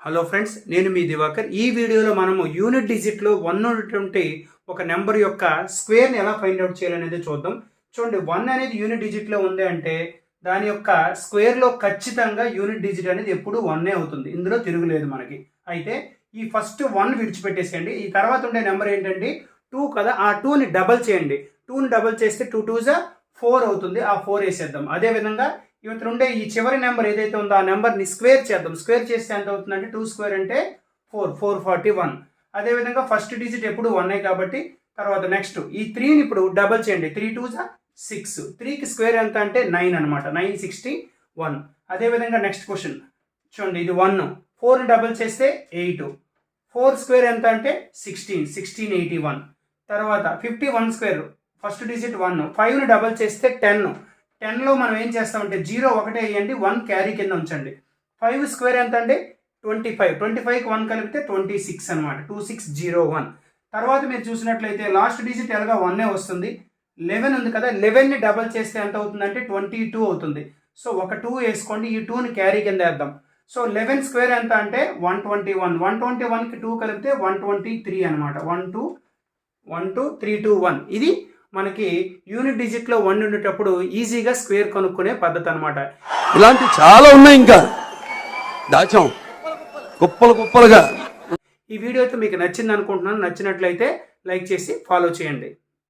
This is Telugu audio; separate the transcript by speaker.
Speaker 1: హలో ఫ్రెండ్స్, నేను మీ దివాకర్. ఈ వీడియోలో మనము యూనిట్ డిజిట్లో 1 ఉన్నటువంటి ఒక నెంబర్ యొక్క స్క్వేర్ని ఎలా ఫైండ్ అవుట్ చేయాలనేది చూద్దాం. చూడండి, 1 అనేది యూనిట్ డిజిట్లో ఉంది అంటే దాని యొక్క స్క్వేర్లో ఖచ్చితంగా యూనిట్ డిజిట్ అనేది ఎప్పుడు 1 అవుతుంది. ఇందులో తిరుగులేదు మనకి. అయితే ఈ ఫస్ట్ 1 విడిచిపెట్టేసేయండి. ఈ తర్వాత ఉండే నెంబర్ ఏంటంటే 2 కదా, ఆ 2ని డబల్ చేయండి. 2ని డబల్ చేస్తే 2 2 4 అవుతుంది. ఆ 4 వేసేద్దాం. అదేవిధంగా ఇవతల ఉండే ఈ చివరి నెంబర్ ఏదైతే ఉందో ఆ నెంబర్ని స్క్వేర్ చేద్దాం. స్క్వేర్ చేస్తే ఎంత అవుతుందంటే 2 స్క్వేర్ అంటే 4, 441. అదేవిధంగా ఫస్ట్ డిజిట్ ఎప్పుడు 1 కాబట్టి తర్వాత నెక్స్ట్ ఈ 3ని ఇప్పుడు డబల్ చేయండి. 3 2 6. 3కి స్క్వేర్ ఎంత అంటే 9 అనమాట. 961. అదేవిధంగా నెక్స్ట్ క్వశ్చన్ చూడండి, ఇది 1. 4ని డబల్ చేస్తే 8. 4 స్క్వేర్ ఎంత అంటే 16. 1681. తర్వాత 51 స్క్వేర్ ఫస్ట్ డిజిట్ 1. 5ని డబల్ చేస్తే 10. 10లో మనం ఏం చేస్తామంటే 0 ఒకటే వేయండి, 1 క్యారీ కింద ఉంచండి. 5 స్క్వేర్ ఎంత అంటే 25. 25కి 1 కలిపితే 26 అనమాట. 2601. తర్వాత మీరు చూసినట్లయితే లాస్ట్ డిజిట్ ఎలాగా 1 వస్తుంది. 11 ఉంది కదా, 11ని డబల్ చేస్తే ఎంత అవుతుందంటే 22 అవుతుంది. సో ఒక 2 వేసుకోండి, ఈ 2ని క్యారీ కింద వేద్దాం. సో 11 స్క్వేర్ ఎంత అంటే 121. 121కి 2 కలిపితే 123 అనమాట. 12321. ఇది మనకి యూనిట్ డిజిట్లో 1 ఉండేటప్పుడు ఈజీగా స్క్వేర్ కనుక్కునే పద్ధతి అనమాట.
Speaker 2: ఇలాంటి చాలా ఉన్నాయి, ఇంకా దాచాం కుప్పలు కుప్పలుగా.
Speaker 1: ఈ వీడియో అయితే మీకు నచ్చింది అనుకుంటున్నాను. నచ్చినట్లయితే లైక్ చేసి ఫాలో చేయండి.